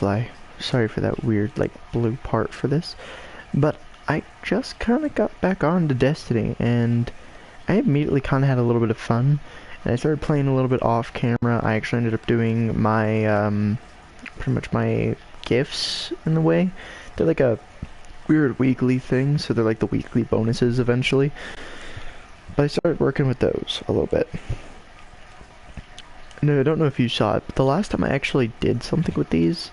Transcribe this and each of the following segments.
fly. Sorry for that weird, like, blue part for this. But I just kind of got back on to Destiny, and I immediately kind of had a little bit of fun. And I started playing a little bit off camera. I actually ended up doing my, pretty much my gifts in the way. They're like a weird weekly thing, so they're like the weekly bonuses eventually. But I started working with those a little bit. No, I don't know if you saw it, but the last time I actually did something with these,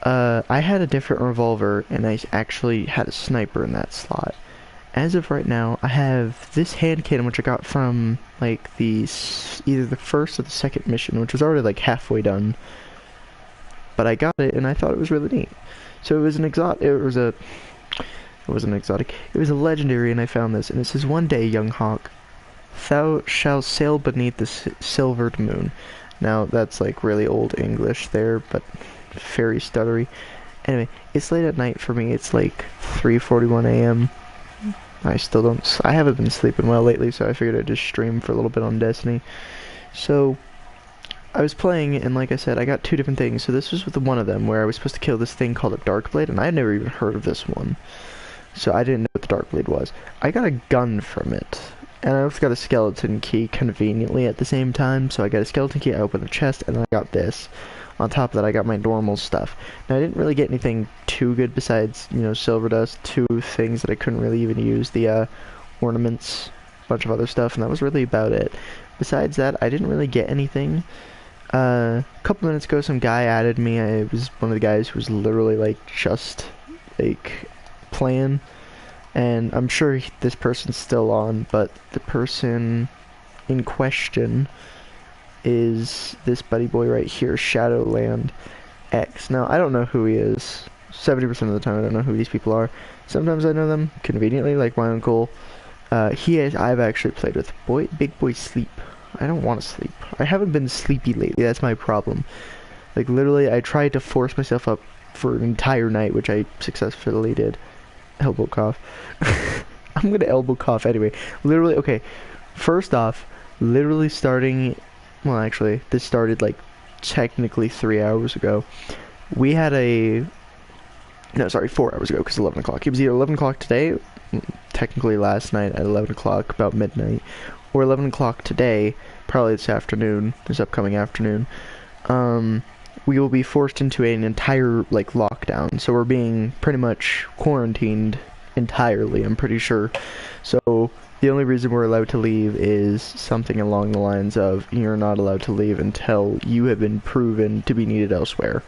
I had a different revolver, and I actually had a sniper in that slot. As of right now, I have this hand cannon, which I got from, like, either the first or the second mission, which was already, like, halfway done. But I got it, and I thought it was really neat. So it was an it wasn't exotic, it was a legendary, and I found this, and it says, "One day, young hawk, thou shalt sail beneath the silvered moon." Now, that's, like, really old English there, but very stuttery. Anyway, it's late at night for me. It's like 3:41 a.m. I haven't been sleeping well lately, so I figured I'd just stream for a little bit on Destiny. So, I was playing, and like I said, I got two different things. So this was with one of them, where I was supposed to kill this thing called a Darkblade, and I had never even heard of this one. So I didn't know what the Darkblade was. I got a gun from it, and I also got a skeleton key conveniently at the same time. So I got a skeleton key, I opened a chest, and then I got this. On top of that, I got my normal stuff. Now, I didn't really get anything too good besides, you know, silver dust, two things that I couldn't really even use, the ornaments, a bunch of other stuff, and that was really about it. Besides that, I didn't really get anything. A couple minutes ago, some guy added me. I was one of the guys who was literally, like, just, like, playing. And I'm sure this person's still on, but the person in question is this buddy boy right here, Shadowland X. Now, I don't know who he is. 70% of the time, I don't know who these people are. Sometimes I know them conveniently, like my uncle. I've actually played with. Big boy sleep. I don't want to sleep. I haven't been sleepy lately, that's my problem. Like, literally, I tried to force myself up for an entire night, which I successfully did. Elbow cough. I'm gonna elbow cough anyway. Literally, okay, first off, literally starting, well, actually, this started, like, technically 3 hours ago. We had no, sorry, 4 hours ago, because 11 o'clock. It was either 11 o'clock today, technically last night at 11 o'clock, about midnight, or 11 o'clock today, probably this upcoming afternoon. We will be forced into an entire, like, lockdown, so we're being pretty much quarantined entirely, I'm pretty sure. So the only reason we're allowed to leave is something along the lines of, you're not allowed to leave until you have been proven to be needed elsewhere.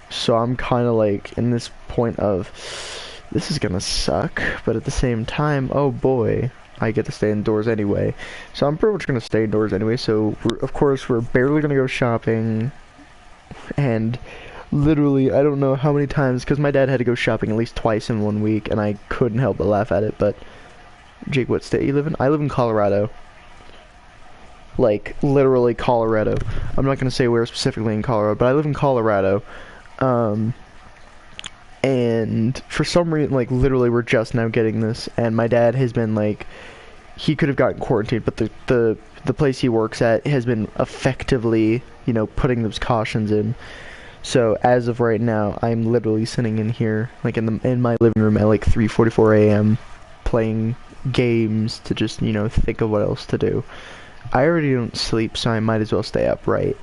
So I'm kind of like in this point of, this is gonna suck, but at the same time, oh boy, I get to stay indoors anyway. So I'm pretty much gonna stay indoors anyway, so of course we're barely gonna go shopping, and literally, I don't know how many times, because my dad had to go shopping at least twice in 1 week, and I couldn't help but laugh at it, but Jake, what state you live in? I live in Colorado. Like, literally Colorado. I'm not gonna say where specifically in Colorado, but I live in Colorado. And for some reason, like, literally we're just now getting this, and my dad has been, like, he could have gotten quarantined, but the place he works at has been effectively, you know, putting those cautions in. So as of right now, I'm literally sitting in here, like, in my living room at like 3:44 a.m. playing games to just, you know, think of what else to do. I already don't sleep, so I might as well stay up, right?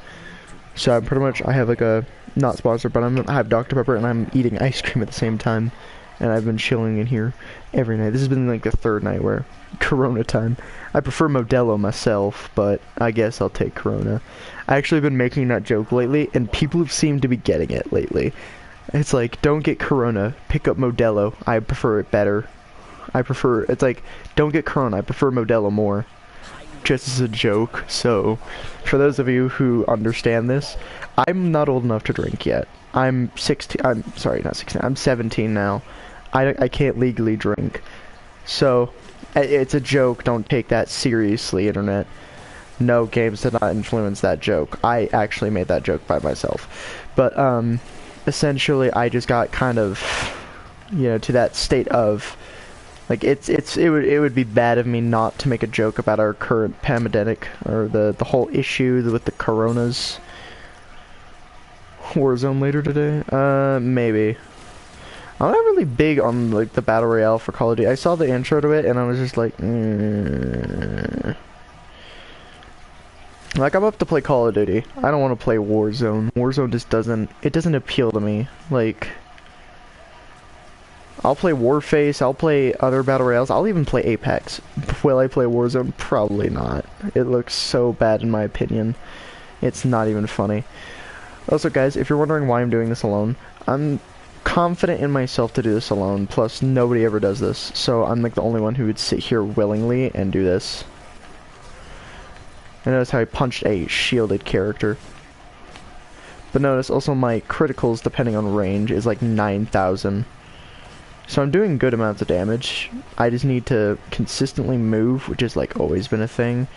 So I'm pretty much, I have like a, not sponsored, but I have Dr. Pepper and I'm eating ice cream at the same time. And I've been chilling in here every night. This has been like the third night where Corona time. I prefer Modelo myself, but I guess I'll take Corona. I actually been making that joke lately, and people have seemed to be getting it lately. It's like, don't get Corona, pick up Modelo. I prefer it better. It's like, don't get Corona, I prefer Modelo more. Just as a joke. So, for those of you who understand this, I'm not old enough to drink yet. I'm 16, I'm sorry, not 16, I'm 17 now. I can't legally drink. So, it's a joke, don't take that seriously, internet. No, games did not influence that joke. I actually made that joke by myself. But, essentially, I just got kind of, you know, to that state of, like, it would be bad of me not to make a joke about our current pandemic, or the whole issue with the coronas. Warzone later today? Maybe. I'm not really big on like the battle royale for Call of Duty. I saw the intro to it and I was just like, Like I'm up to play Call of Duty. I don't want to play Warzone. Warzone just doesn't appeal to me. Like, I'll play Warface, I'll play other battle royales, I'll even play Apex. Will I play Warzone? Probably not. It looks so bad in my opinion. It's not even funny. Also guys, if you're wondering why I'm doing this alone, I'm confident in myself to do this alone, plus nobody ever does this, so I'm like the only one who would sit here willingly and do this. And notice how I punched a shielded character. But notice also my criticals, depending on range, is like 9,000. So I'm doing good amounts of damage. I just need to consistently move, which has like always been a thing.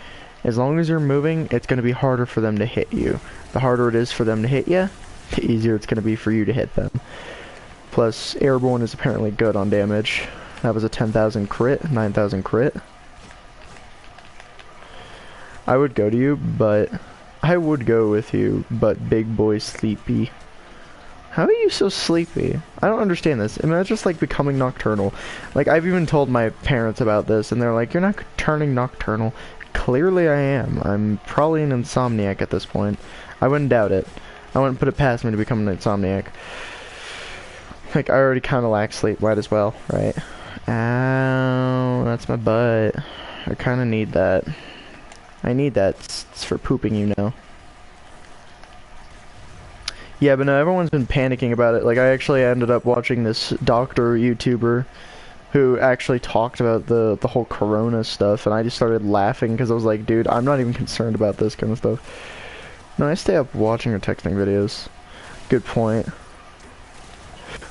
As long as you're moving, it's going to be harder for them to hit you. The harder it is for them to hit you, the easier it's going to be for you to hit them. Plus, airborne is apparently good on damage. That was a 10,000 crit, 9,000 crit. I would go to you, but... I would go with you, but big boy sleepy. How are you so sleepy? I don't understand this. I mean, that's just like becoming nocturnal. Like, I've even told my parents about this, and they're like, you're not turning nocturnal. Clearly I am. I'm probably an insomniac at this point. I wouldn't doubt it. I wouldn't put it past me to become an insomniac. Like, I already kind of lack sleep, might as well, right? Ow, that's my butt. I kind of need that. I need that. It's for pooping, you know. Yeah, but no, everyone's been panicking about it. Like, I actually ended up watching this doctor YouTuber who actually talked about the whole corona stuff, and I just started laughing because I was like, dude, I'm not even concerned about this kind of stuff. No, I stay up watching or texting videos. Good point.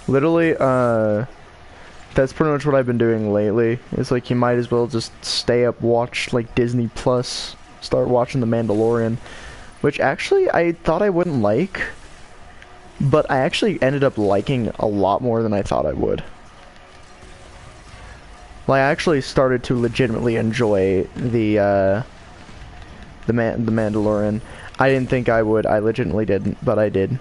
Literally, that's pretty much what I've been doing lately. It's like you might as well just stay up, watch like Disney Plus, start watching The Mandalorian, which actually I thought I wouldn't like, but I actually ended up liking a lot more than I thought I would. Like, I actually started to legitimately enjoy the Mandalorian. I didn't think I would. I legitimately didn't, but I did.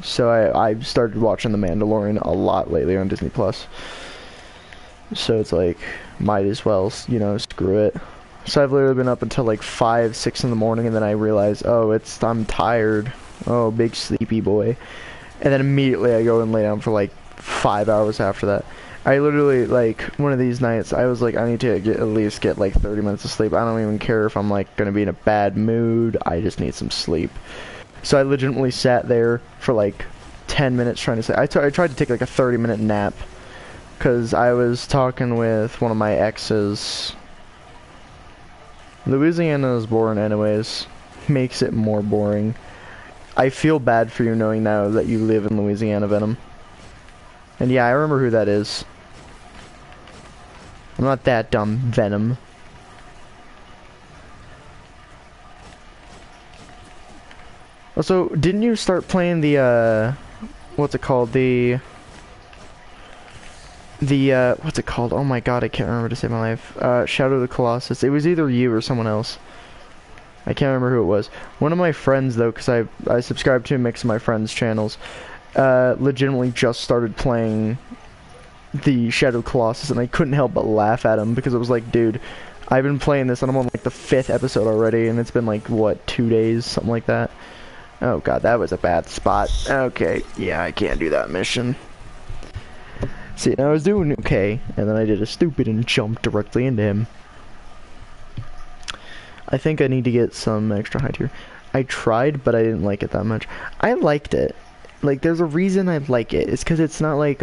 So I started watching The Mandalorian a lot lately on Disney Plus. So it's like, might as well, you know, screw it. So I've literally been up until like 5, 6 in the morning, and then I realize, oh, I'm tired. Oh, big sleepy boy. And then immediately I go and lay down for like 5 hours after that. I literally, like, one of these nights, I was like, I need to at least get like 30 minutes of sleep. I don't even care if I'm like gonna be in a bad mood. I just need some sleep. So I legitimately sat there for like 10 minutes trying to say, I tried to take like a 30-minute nap, because I was talking with one of my exes. Louisiana is boring anyways. Makes it more boring. I feel bad for you knowing now that you live in Louisiana, Venom. And yeah, I remember who that is. I'm not that dumb, Venom. Also, didn't you start playing the, what's it called? What's it called? Oh my god, I can't remember to save my life. Shadow of the Colossus. It was either you or someone else. I can't remember who it was. One of my friends, though, because I subscribe to a mix of my friends' channels, legitimately just started playing the Shadow of the Colossus, and I couldn't help but laugh at him, because it was like, dude, I've been playing this, and I'm on like the 5th episode already, and it's been like, what, 2 days? Something like that. Oh god, that was a bad spot. Okay, yeah, I can't do that mission. See, I was doing okay, and then I did a stupid and jumped directly into him. I think I need to get some extra height here. I tried, but I didn't like it that much. I liked it. Like, there's a reason I like it. It's because it's not like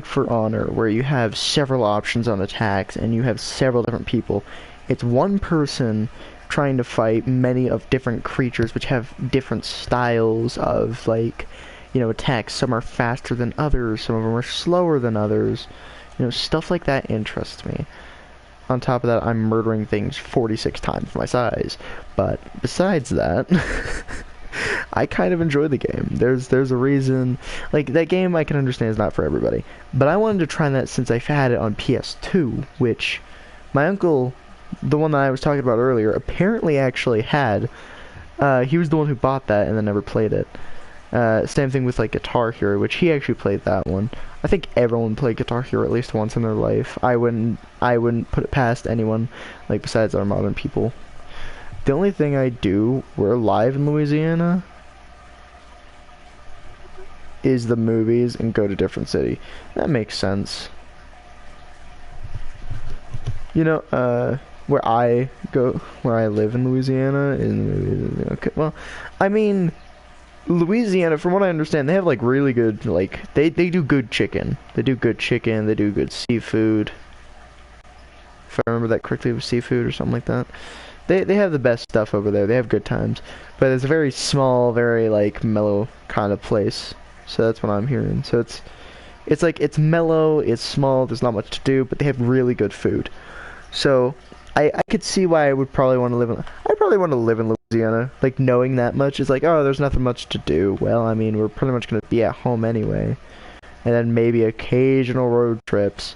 For Honor, where you have several options on attacks, and you have several different people. It's one person trying to fight many of different creatures, which have different styles of, like, you know, attacks. Some are faster than others, some of them are slower than others. You know, stuff like that interests me. On top of that, I'm murdering things 46 times my size. But besides that, I kind of enjoy the game. There's a reason. Like, that game I can understand is not for everybody. But I wanted to try that since I've had it on PS2, which my uncle, the one that I was talking about earlier, apparently actually had. He was the one who bought that and then never played it. Same thing with like Guitar Hero, which he actually played that one. I think everyone played Guitar Hero at least once in their life. I wouldn't put it past anyone, like besides our modern people. The only thing I do, we're live in Louisiana, is the movies and go to different city. That makes sense. You know, where I live in Louisiana, okay, well, I mean, Louisiana, from what I understand, they have like really good, like, they do good chicken. They do good chicken, they do good seafood. If I remember that correctly, it was seafood or something like that. They have the best stuff over there. They have good times. But it's a very small, very like mellow kind of place. So that's what I'm hearing. So it's like it's mellow, it's small, there's not much to do, but they have really good food. So I could see why I would probably want to live in I'd probably want to live in Louisiana. Like knowing that much is like, oh, there's nothing much to do. Well, I mean, we're pretty much gonna be at home anyway. And then maybe occasional road trips.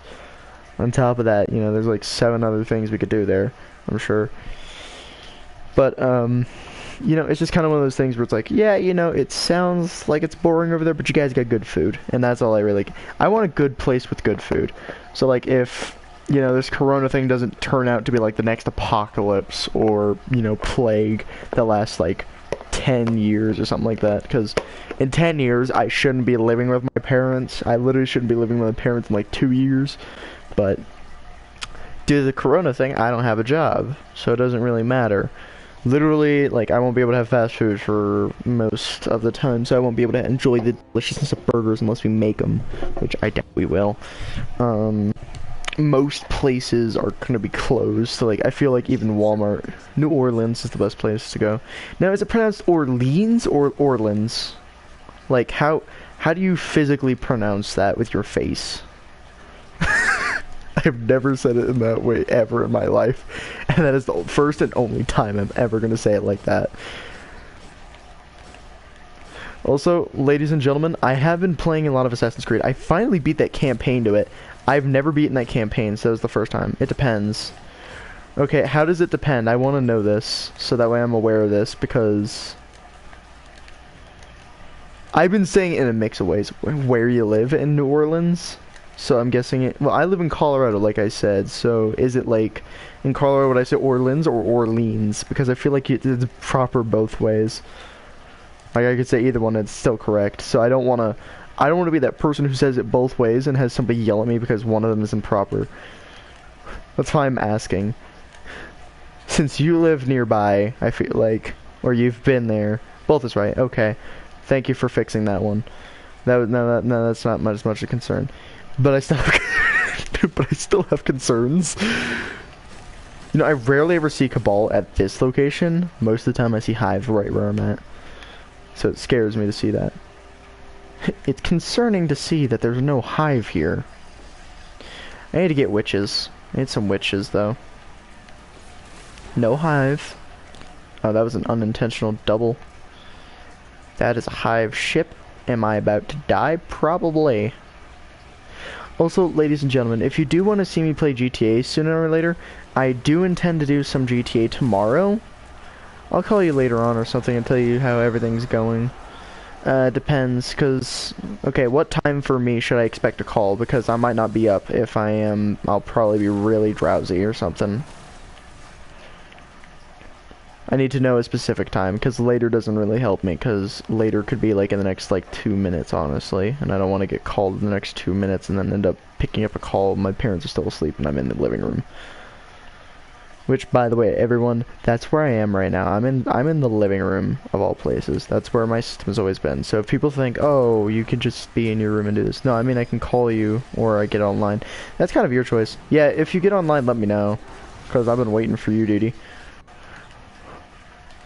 On top of that, you know, there's like 7 other things we could do there, I'm sure. But, you know, it's just kind of one of those things where it's like, yeah, you know, it sounds like it's boring over there, but you guys got good food. And that's all I really... I want a good place with good food. So, like, if, you know, this corona thing doesn't turn out to be, like, the next apocalypse or, you know, plague that lasts, like, 10 years or something like that. Because in 10 years, I shouldn't be living with my parents. I literally shouldn't be living with my parents in, like, 2 years. But due to the corona thing, I don't have a job. So it doesn't really matter. Literally, like, I won't be able to have fast food for most of the time, so I won't be able to enjoy the deliciousness of burgers unless we make them, which I doubt we will. Most places are gonna be closed, so, like, I feel like even Walmart, New Orleans is the best place to go. Now, is it pronounced Orleans or Orleans? Like, how do you physically pronounce that with your face? I've never said it in that way ever in my life, and that is the first and only time I'm ever going to say it like that. Also, ladies and gentlemen, I have been playing a lot of Assassin's Creed. I finally beat that campaign to it. I've never beaten that campaign, so it was the first time. It depends. Okay, how does it depend? I want to know this, so that way I'm aware of this, because... I've been saying it in a mix of ways. Where you live in New Orleans? So I'm guessing it... Well, I live in Colorado, like I said, so is it like... In Colorado, would I say Orleans or Orleans? Because I feel like it's proper both ways. Like, I could say either one, it's still correct. So I don't want to... I don't want to be that person who says it both ways and has somebody yell at me because one of them is improper. That's why I'm asking. Since you live nearby, I feel like... Or you've been there. Both is right, okay. Thank you for fixing that one. No, that's not as much a concern. But I still have concerns. You know, I rarely ever see Cabal at this location. Most of the time I see Hive right where I'm at. So it scares me to see that. It's concerning to see that there's no Hive here. I need to get witches. I need some witches, though. No Hive. Oh, that was an unintentional double. That is a Hive ship. Am I about to die? Probably. Also, ladies and gentlemen, if you do want to see me play GTA sooner or later, I do intend to do some GTA tomorrow. I'll call you later on or something and tell you how everything's going. Depends, because... Okay, what time for me should I expect a call? Because I might not be up. If I am, I'll probably be really drowsy or something. I need to know a specific time, because later doesn't really help me, because later could be like in the next like 2 minutes, honestly, and I don't want to get called in the next 2 minutes and then end up picking up a call. My parents are still asleep and I'm in the living room. Which, by the way, everyone, that's where I am right now. I'm in the living room of all places. That's where my system's always been. So if people think, oh, you can just be in your room and do this, no, I mean I can call you or I get online. That's kind of your choice. Yeah, if you get online, let me know, because I've been waiting for you, Didi.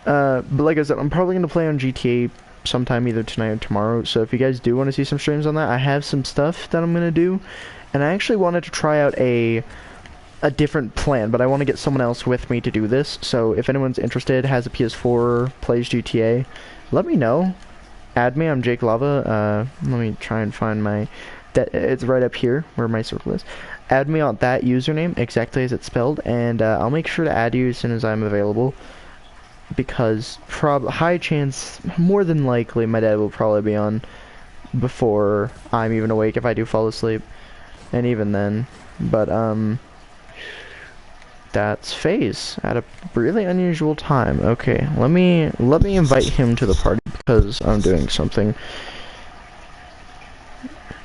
But like I said, I'm probably going to play on GTA sometime either tonight or tomorrow, so if you guys do want to see some streams on that, I have some stuff that I'm going to do, and I actually wanted to try out a different plan, but I want to get someone else with me to do this, so if anyone's interested, has a PS4, plays GTA, let me know. Add me, I'm Jake Lava. Let me try and find my... It's right up here, where my circle is. Add me on that username, exactly as it's spelled, and I'll make sure to add you as soon as I'm available. because high chance, more than likely, my dad will probably be on before I'm even awake if I do fall asleep, and even then. But that's FaZe at a really unusual time. Okay, let me invite him to the party because I'm doing something,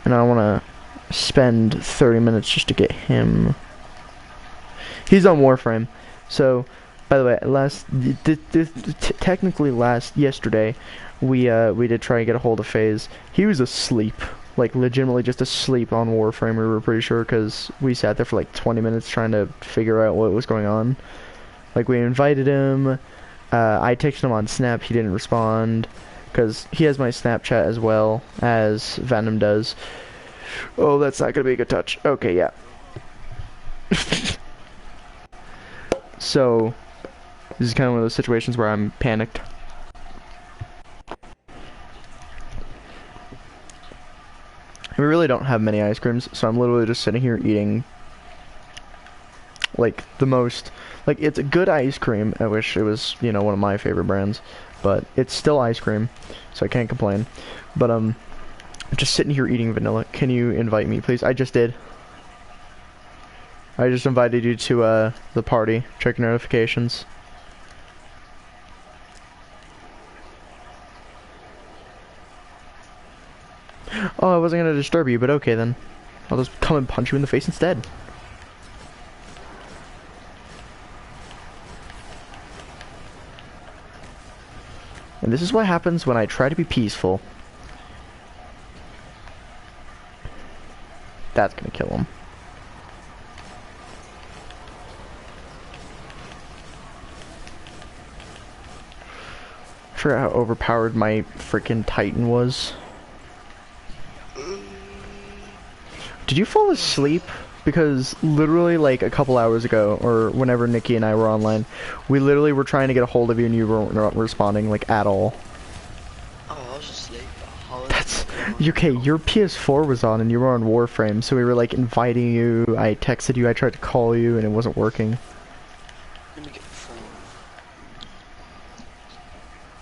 and I want to spend 30 minutes just to get him. He's on Warframe, so. By the way, technically yesterday, we did try and get a hold of FaZe. He was asleep, like legitimately just asleep on Warframe. We were pretty sure because we sat there for like 20 minutes trying to figure out what was going on. Like we invited him, I texted him on Snap. He didn't respond because he has my Snapchat as well as Venom does. Oh, that's not gonna be a good touch. Okay, yeah. So. This is kind of one of those situations where I'm panicked. We really don't have many ice creams, so I'm literally just sitting here eating, like, the most, like, it's a good ice cream. I wish it was, you know, one of my favorite brands, but it's still ice cream, so I can't complain. But, I'm just sitting here eating vanilla. Can you invite me, please? I just did. I just invited you to, the party. Check your notifications. Oh, I wasn't gonna disturb you, but okay then. I'll just come and punch you in the face instead. And this is what happens when I try to be peaceful. That's gonna kill him. I forgot how overpowered my freaking Titan was. Did you fall asleep? Because literally like a couple hours ago, or whenever Nikki and I were online, we literally were trying to get a hold of you and you weren't responding like at all. Oh, I was asleep. That's okay. Your PS4 was on and you were on Warframe, so we were like inviting you. I texted you, I tried to call you, and it wasn't working. Let me get the phone.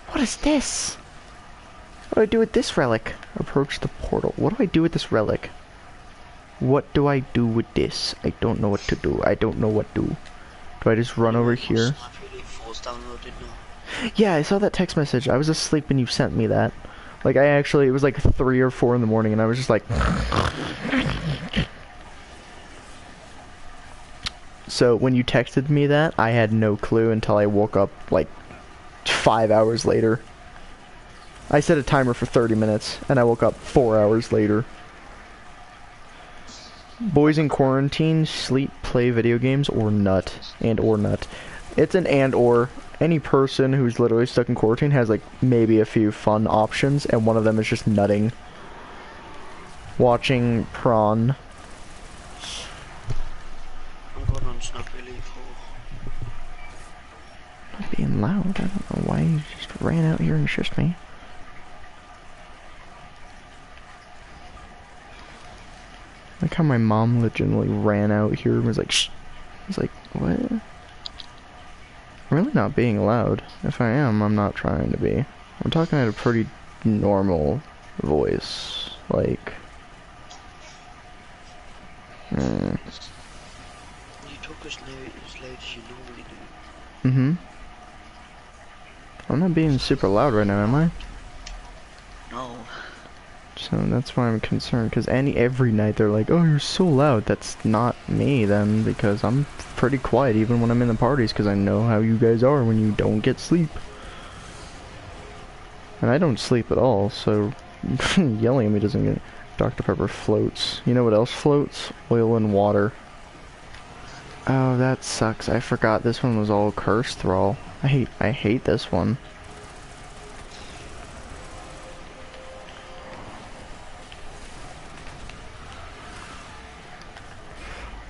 What is this? What do I do with this relic? Approach the portal. What do I do with this relic? What do I do with this? I don't know what to do. I don't know what to do. Do I just run over here? Yeah, I saw that text message. I was asleep when you sent me that. Like, it was like 3 or 4 in the morning, and I was just like... So, when you texted me that, I had no clue until I woke up, like, 5 hours later. I set a timer for 30 minutes, and I woke up 4 hours later. Boys in quarantine, sleep, play video games, or nut. Or nut. It's an and or. Any person who's literally stuck in quarantine has like maybe a few fun options, and one of them is just nutting. Watching Prawn. I'm going on Snap Relief. Not being loud. I don't know why you just ran out here and shushed me. Like how my mom legitimately ran out here and was like, shh. I was like, what? I'm really not being loud. If I am, I'm not trying to be. I'm talking at a pretty normal voice. Like... You talk as loud as you normally do. Mm-hmm. I'm not being super loud right now, am I? No. So that's why I'm concerned, because every night they're like, oh, you're so loud. That's not me then, because I'm pretty quiet even when I'm in the parties, because I know how you guys are when you don't get sleep. And I don't sleep at all, so yelling at me doesn't get... Dr. Pepper floats. You know what else floats? Oil and water. Oh, that sucks. I forgot this one was all Curse Thrall. I hate this one.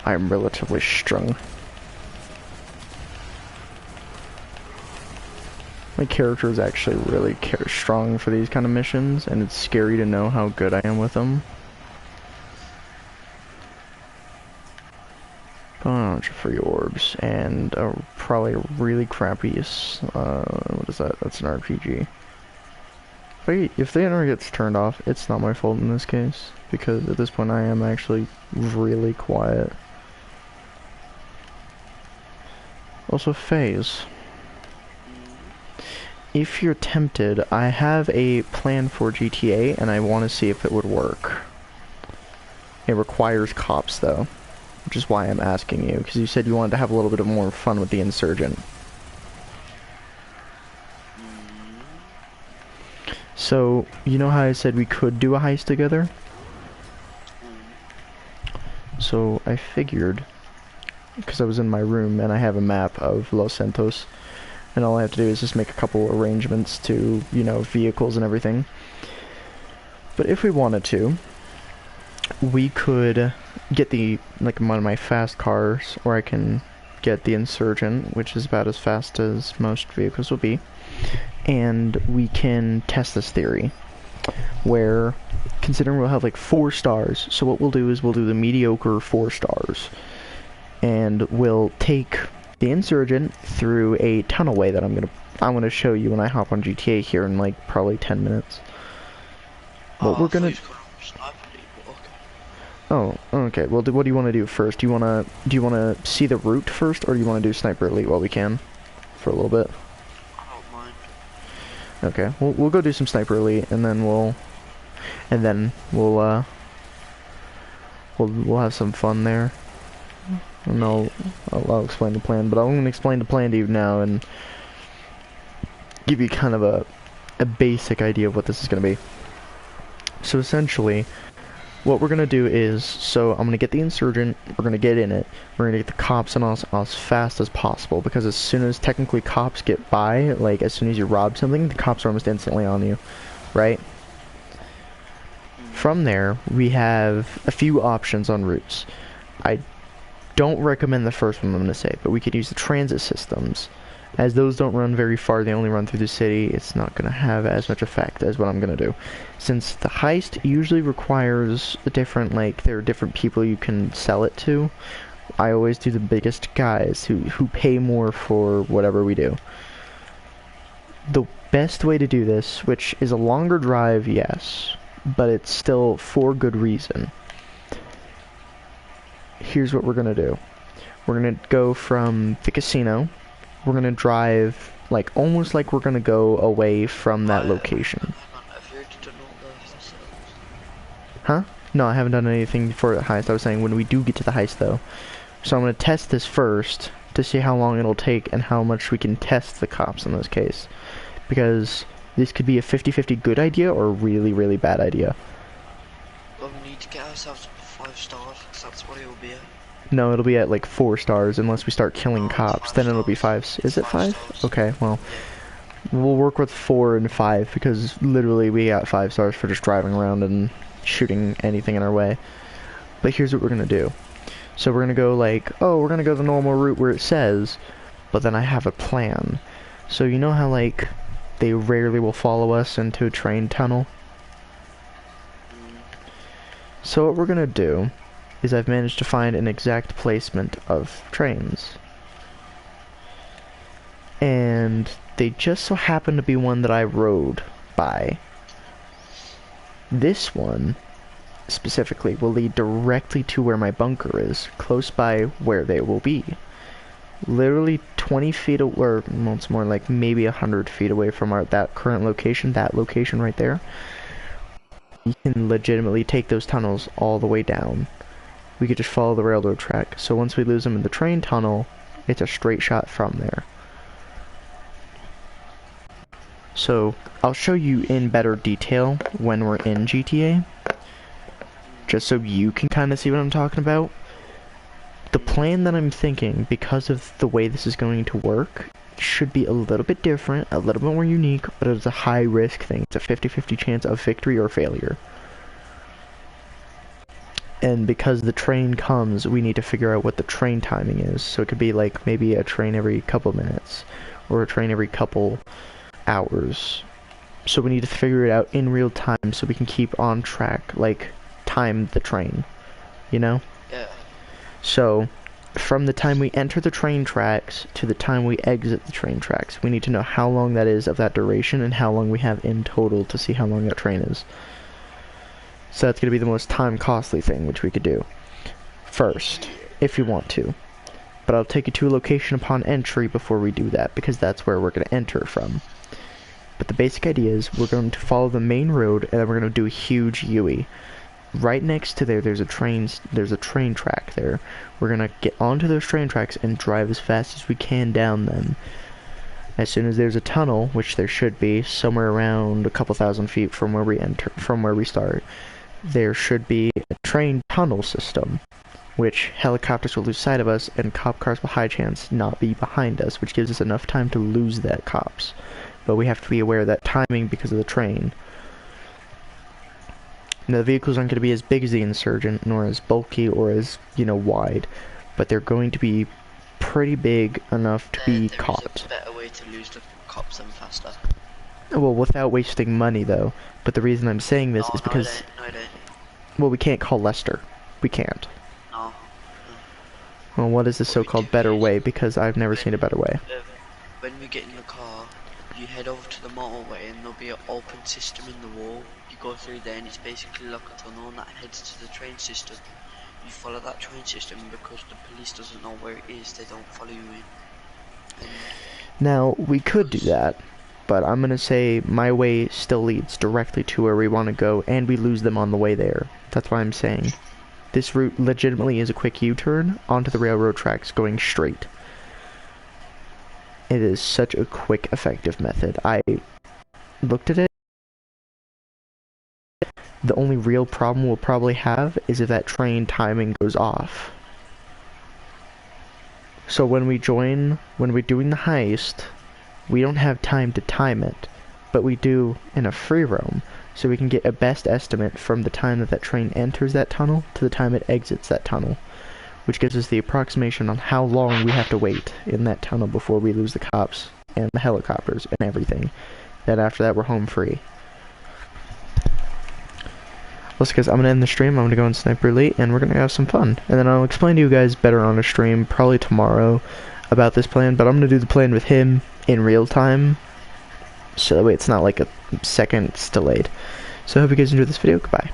I'm relatively strong. My character is actually really strong for these kind of missions, and it's scary to know how good I am with them. Bunch of free orbs and probably a really crappy. What is that? That's an RPG. If the internet gets turned off, it's not my fault in this case because at this point I am actually really quiet. Also, phase. If you're tempted, I have a plan for GTA and I want to see if it would work. It requires cops though, which is why I'm asking you, because you said you wanted to have a little bit of more fun with the Insurgent. So, you know how I said we could do a heist together? So, I figured, because I was in my room and I have a map of Los Santos, and all I have to do is just make a couple arrangements to, you know, vehicles and everything. But if we wanted to, we could get like one of my fast cars, or I can get the Insurgent, which is about as fast as most vehicles will be, and we can test this theory, where, considering we'll have like 4 stars, so what we'll do is we'll do the mediocre 4 stars, and we'll take the Insurgent through a tunnelway that I'm gonna show you when I hop on GTA here in like probably 10 minutes. What we're gonna... Oh, okay. Well, what do you want to do first? Do you wanna see the route first, or do you want to do Sniper Elite while we can, for a little bit? I don't mind. Okay, we'll go do some Sniper Elite, and then we'll have some fun there. And I'll explain the plan, but I'm gonna explain the plan to you now and give you kind of a basic idea of what this is gonna be. So essentially, what we're gonna do is, so I'm gonna get the Insurgent, we're gonna get in it, we're gonna get the cops on us as fast as possible, because as soon as technically cops get by, like as soon as you rob something, the cops are almost instantly on you, right? From there, we have a few options on routes. I don't recommend the first one I'm gonna say, but we could use the transit systems. As those don't run very far, they only run through the city, it's not going to have as much effect as what I'm going to do. Since the heist usually requires a different, like, there are different people you can sell it to, I always do the biggest guys who pay more for whatever we do. The best way to do this, which is a longer drive, yes, but it's still for good reason. Here's what we're going to do. We're going to go from the casino. We're gonna drive, like, almost like we're gonna go away from that location. Huh? No, I haven't done anything for the heist. I was saying when we do get to the heist, though. So I'm gonna test this first to see how long it'll take and how much we can test the cops in this case. Because this could be a 50-50 good idea or a really, really bad idea. Well, we need to get ourselves up to 5 stars, because that's what it will be at. No, it'll be at like 4 stars unless we start killing cops. Then it'll be 5. Is it 5? Okay, well, we'll work with 4 and 5 because literally we got 5 stars for just driving around and shooting anything in our way. But here's what we're gonna do. So we're gonna go like, oh, we're gonna go the normal route where it says, but then I have a plan. So you know how like they rarely will follow us into a train tunnel? So what we're gonna do is I've managed to find an exact placement of trains. And they just so happen to be one that I rode by. This one, specifically, will lead directly to where my bunker is, close by where they will be. Literally 20 feet, or well, it's more like maybe 100 feet away from that current location, that location right there. You can legitimately take those tunnels all the way down. We could just follow the railroad track. So once we lose them in the train tunnel, it's a straight shot from there. So I'll show you in better detail when we're in GTA, just so you can kind of see what I'm talking about. The plan that I'm thinking, because of the way this is going to work, should be a little bit different, a little bit more unique, but it's a high risk thing. It's a 50-50 chance of victory or failure. And because the train comes, we need to figure out what the train timing is. So it could be like maybe a train every couple minutes, or a train every couple hours. So we need to figure it out in real time so we can keep on track, like time the train, you know? Yeah. So from the time we enter the train tracks to the time we exit the train tracks. We need to know how long that is of that duration and how long we have in total to see how long that train is. So that's going to be the most time costly thing which we could do first, if you want to. But I'll take you to a location upon entry before we do that, because that's where we're going to enter from. But the basic idea is we're going to follow the main road, and then we're going to do a huge U-turn. Right next to there's a train track there. We're going to get onto those train tracks and drive as fast as we can down them. As soon as there's a tunnel, which there should be, somewhere around a couple thousand feet from where we start, there should be a train tunnel system, which helicopters will lose sight of us and cop cars will high chance not be behind us, which gives us enough time to lose that cops. But we have to be aware of that timing because of the train. Now, the vehicles aren't going to be as big as the Insurgent, nor as bulky or as, wide, but they're going to be pretty big enough to be caught. There is a better way to lose the cops and faster. Well, without wasting money, though. But the reason I'm saying this is because... No, it ain't. Well, we can't call Lester. We can't. No. Well, what is the so-called better way? Because I've never seen a better way. When we get in the car, you head over to the motorway and there'll be an open system in the wall. You go through there and it's basically like a tunnel and that heads to the train system. You follow that train system, and because the police doesn't know where it is, they don't follow you in. Now, we could do that, but I'm gonna say my way still leads directly to where we want to go, and we lose them on the way there. That's why I'm saying this route legitimately is a quick U-turn onto the railroad tracks going straight. It is such a quick, effective method. I looked at it. The only real problem we'll probably have is if that train timing goes off. So when we're doing the heist, we don't have time to time it, but we do in a free roam, so we can get a best estimate from the time that train enters that tunnel to the time it exits that tunnel, which gives us the approximation on how long we have to wait in that tunnel before we lose the cops and the helicopters and everything. Then after that, we're home free. Listen, guys, I'm going to end the stream. I'm going to go in Sniper Elite, and we're going to have some fun. And then I'll explain to you guys better on a stream, probably tomorrow, about this plan. But I'm going to do the plan with him in real time, so that way it's not like a second delayed. So I hope you guys enjoyed this video. Goodbye.